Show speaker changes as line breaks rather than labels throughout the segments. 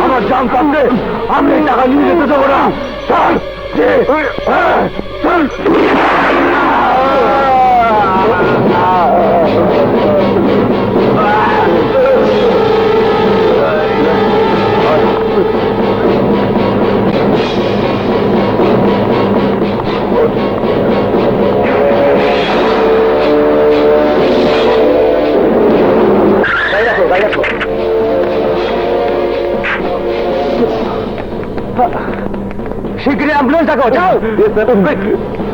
আমার জান থাকলে আমি এই টাকা নিয়ে যেতে দেবো না। চল চল। শীঘ্রই অ্যাম্বুলেন্স ডাকো, যাও।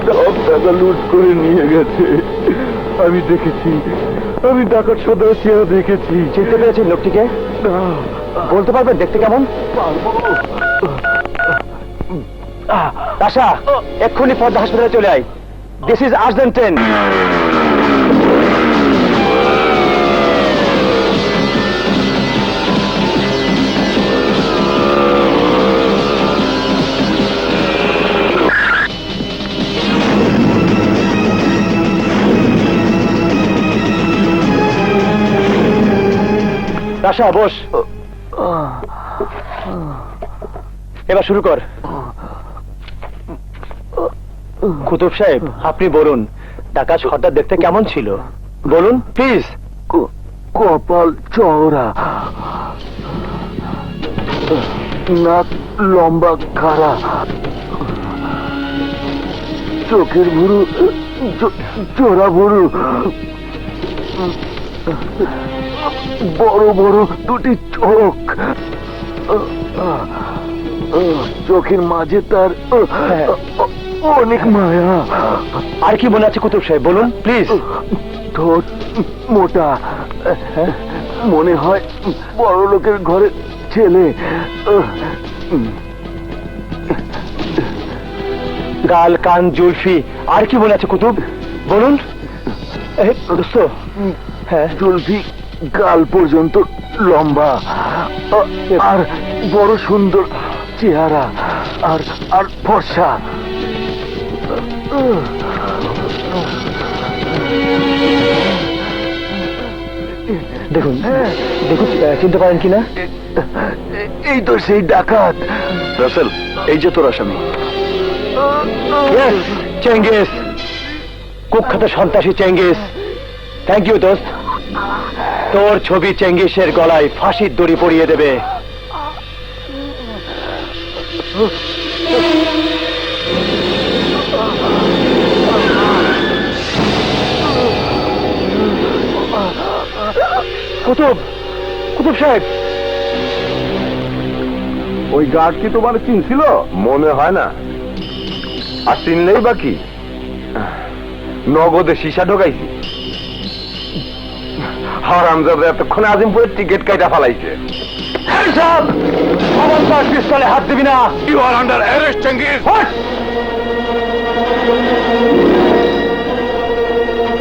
সব টাকা লুট করে নিয়ে গেছে। আমি দেখেছি, আমি ডাকাত সদর চেহারা দেখেছি।
চিনতে পেরেছেন লোকটিকে? বলতে পারবেন দেখতে কেমন? আশা, এক্ষুনি পদ্মা হাসপাতালে চলে আয়। This is urgent train. Asha, boss. এবার শুরু কর। কুতুব সাহেব, আপনি বলুন ডাকাত সর্দার দেখতে কেমন ছিল? বলুন প্লিজ।
কপাল চওড়া, নাক লম্বা খাড়া, চোখের ভুরু চোরা ভুরু, বড় বড় দুটি চোখ, চোখের মাঝে তার অনেক মায়া।
আর কি মনে আছে কুতুব সাহেব, বলুন প্লিজ।
ঠোঁট মোটা, মনে হয় বড় লোকের ঘরের ছেলে।
গাল, কান, জুলফি। আর কি মনে আছে কুতুব, বলুন। দোস্ত, হ্যাঁ,
জুলফি গাল পর্যন্ত লম্বা, আর বড় সুন্দর চেহারা, আর আর ফর্সা।
দেখুন দেখুন, চিনতে পারেন কিনা?
এই তো সেই ডাকাত। রাসেল, এই যে তোর আসামি।
চেঙ্গিস, কুখ্যাত সন্ত্রাসী চেঙ্গিস। থ্যাংক ইউ দোস্ত। তোর ছবি চেঙ্গিসের গলায় ফাঁসির দড়ি পরিয়ে দেবে। কুতুব, কুতুব সাহেব।
ওই গার্ড কি তোমার চিনছিল? মনে হয় না। আর চিনলেই বাকি নগদে সীসা ঢোকাইছি। হারামজাদা এতক্ষণে আজিমপুরের টিকিট কাইটা ফালাইছে।
পিস্তলে হাত দিবি না।
You are under arrest Genghis.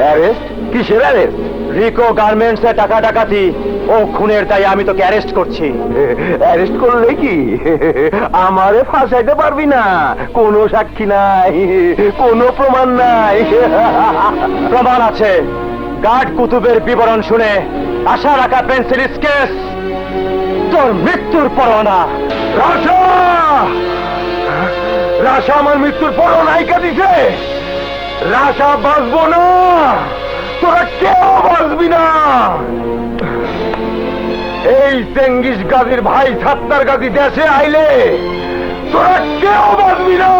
Arrest? কিসের অ্যারেস্ট? রিকো গার্মেন্টস এ টাকা ডাকাতি ও খুনের দায়ে আমি তোকে অ্যারেস্ট করছি।
অ্যারেস্ট করলে কি আমারে ফাঁসাইতে পারবি না? কোনো সাক্ষী নাই, কোনো প্রমাণ নাই।
প্রমাণ আছে। গার্ড কুতুবের বিবরণ শুনে আশা রাখা পেন্সিল স্কেচ তোর মৃত্যুর পরোয়ানা।
রাশা, রাশা আমার মৃত্যুর পরোয়ানাইকা দিছে। রাশা বাঁচবো না, তোরা কেউ বাঁচবি না। এই চেঙ্গিস গাজীর ভাই সাত্তার গাজী দেশে আইলে তোরা কেউ বাঁচবি না,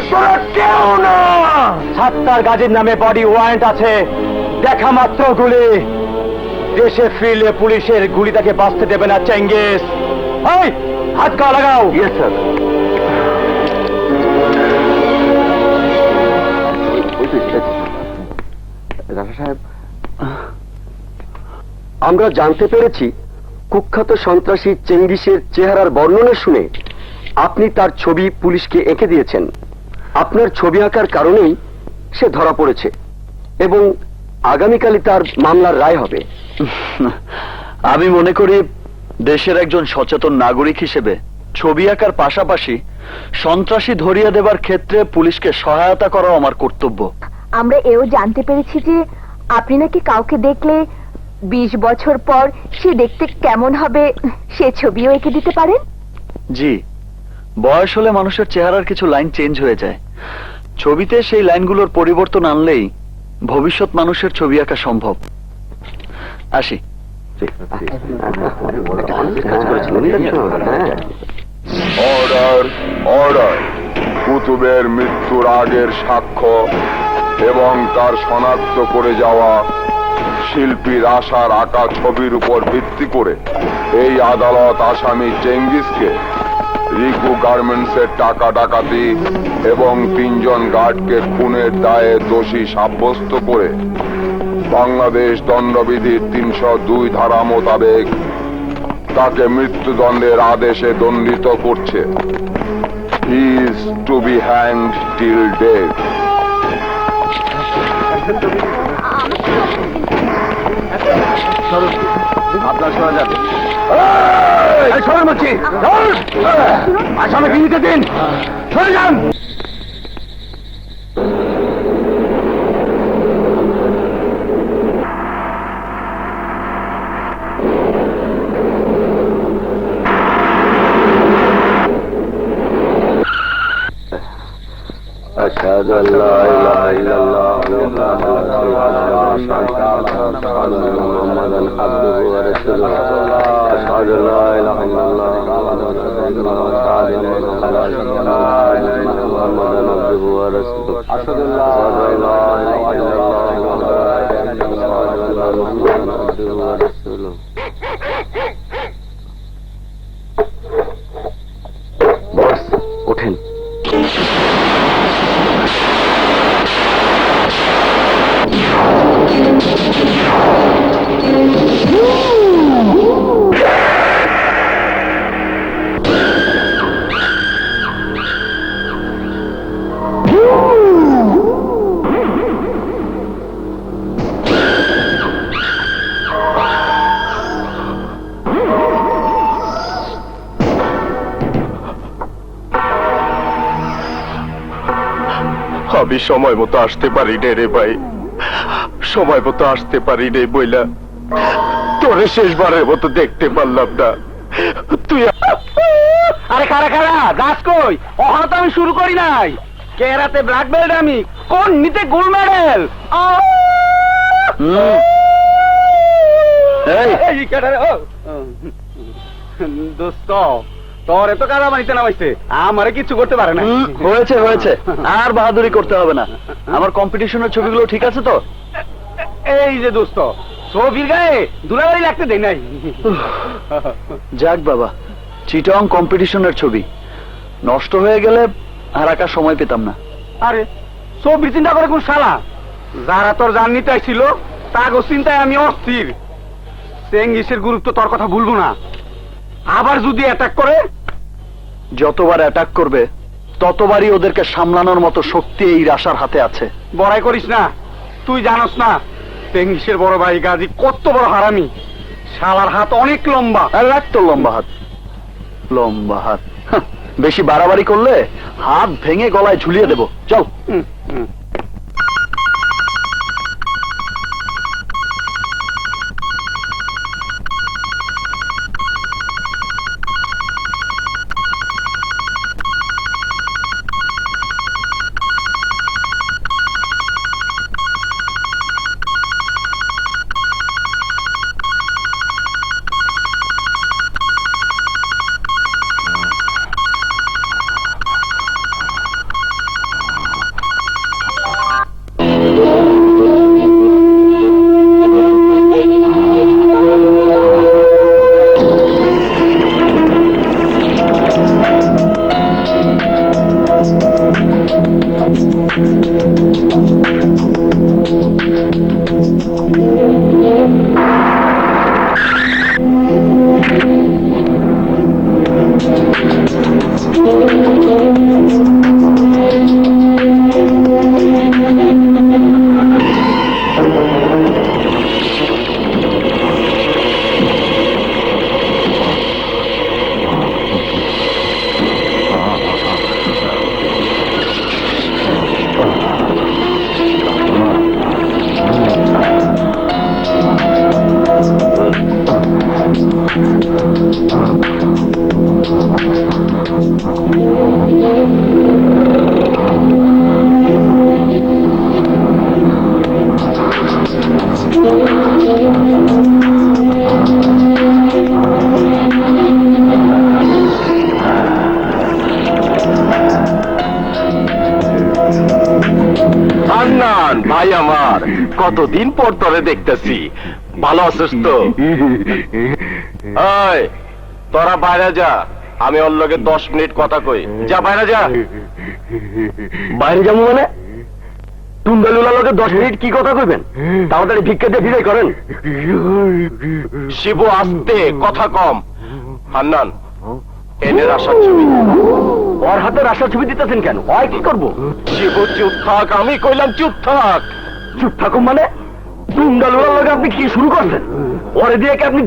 তোরা কেউ না।
সাত্তার গাজীর নামে বডি ওয়ারেন্ট আছে, দেখা মাত্র গুলি। দেশে ফিরলে পুলিশের গুলি তাকে বাঁচতে দেবে না চেঙ্গিস। এই, হাত পা লাগাও।
Yes sir. রাজা সাহেব, আমরা জানতে পেরেছি কুখ্যাত সন্ত্রাসী চেঙ্গিসের চেহারার বর্ণনা শুনে আপনি তার ছবি পুলিশকে এঁকে দিয়েছেন। আপনার ছবি আঁকার কারণেই সে ধরা পড়েছে এবং আগামীকালই তার মামলার রায় হবে।
আমি মনে করি দেশের একজন সচেতন নাগরিক হিসেবে ছবি আঁকার পাশাপাশি সন্ত্রাসী ধরিয়ে দেবার ক্ষেত্রে পুলিশকে সহায়তা করাও আমার কর্তব্য।
আমরা এও জানতে পেরেছি যে আপনি নাকি কাউকে দেখলে 20 বছর পর সে দেখতে কেমন হবে সে ছবিও এঁকে দিতে পারেন।
জি, বয়স হলে মানুষের চেহারার কিছু লাইন চেঞ্জ হয়ে যায়। ছবিতে সেই লাইনগুলোর পরিবর্তন আনলেই ভবিষ্যৎ মানুষের ছবি আঁকা সম্ভব। আসি।
Order, order. কুতুবের মৃত্যুর আগের সাক্ষ্য এবং তার শনাক্ত করে যাওয়া শিল্পীর আশার আঁকা ছবির উপর ভিত্তি করে এই আদালত আসামি চেঙ্গিসকে রিকু গার্মেন্টসের টাকা ডাকাতি এবং 3 জন গার্ডকে খুনের দায়ে দোষী সাব্যস্ত করে বাংলাদেশ দণ্ডবিধির 302 ধারা মোতাবেক তাকে মৃত্যুদণ্ডের আদেশে দণ্ডিত করছে। He is to be hanged till death.
আপনার শোনা যাবে।
আসামে কিনতে দিন, সরে যান। أشهد أن لا إله إلا الله محمدا عبده ورسوله أشهد أن لا إله إلا الله محمدا عبده ورسوله أشهد أن لا إله إلا الله محمدا عبده ورسوله বস ওঠেন।
আমি সময় মতো আসতে পারি নে রে ভাই, সময় মতো আসতে পারি নে বইলা তোরে শেষবারের মতো দেখতে পারলাম না। তুই
আরে কারা কারা দাস কই? ওখানে তো আমি শুরু করি নাই। কেরাতে ব্ল্যাক বেল্ট, আমি কোন নিতে গোল্ড মেডেল। দোস্ত তোর এত কাদা মানিতে নামাইছে, আমারে কিছু করতে পারে না।
হয়েছে হয়েছে, আর বাহাদুরি করতে হবে না। আমার কম্পিটিশনের ছবিগুলো ঠিক আছে তো?
এই যে দোস্ত, ছবির গায়ে দুলাবাড়ি লাগতে দেই নাই।
যাক বাবা, চিটং কম্পিটিশনের ছবি নষ্ট হয়ে গেলে আর আঁকার সময় পেতাম না।
আরে ছবির চিন্তা করে কোন শালা? যারা তোর জান নিতে ছিল তাগো চিন্তায় আমি অস্থির। চেঙ্গিসের গুরুত্ব তোর কথা ভুলবো না। আবার যদি অ্যাটাক করে,
যতবার অ্যাটাক করবে ততবারই ওদেরকে সামলানোর মতো শক্তি এই রাশার হাতে আছে।
বড়াই করিস না, তুই জানোস না চেঙ্গিসের বড় ভাই গাজী কত বড় হারামি। শালার হাত অনেক লম্বা।
আর রাখ তোর লম্বা হাত, লম্বা হাত। হাহ, বেশি বাড়াবাড়ি করলে হাত ভেঙে গলায় ঝুলিয়ে দেব। চল।
হান্নান ভাই আমার, কতদিন পর তোরে দেখতেছি। ভালো আছিস তো? এই, তোরা বাইরে যা, আমি ওর লগে 10 মিনিট কথা কই। যা বাইরে যা।
বাইরে যাবো মানে? টুন্ডালুলার লোকে 10 মিনিট কি কথা কইবেন? তাড়াতাড়ি ভিক্ষা দিয়ে বিদায় করেন।
শিবু আস্তে, কথা কম। হান্নান, এনের আসার ছবি।
ওর হাতে রাশার ছবি দিতেছেন কেন? ওই কি করবো?
শিবু চুপ থাক, আমি কইলাম চুপ থাক।
চুপ থাকুন মানে? টুন্ডালুলার লোকে আপনি কি শুরু করছেন? ওরে দিয়ে কি আপনি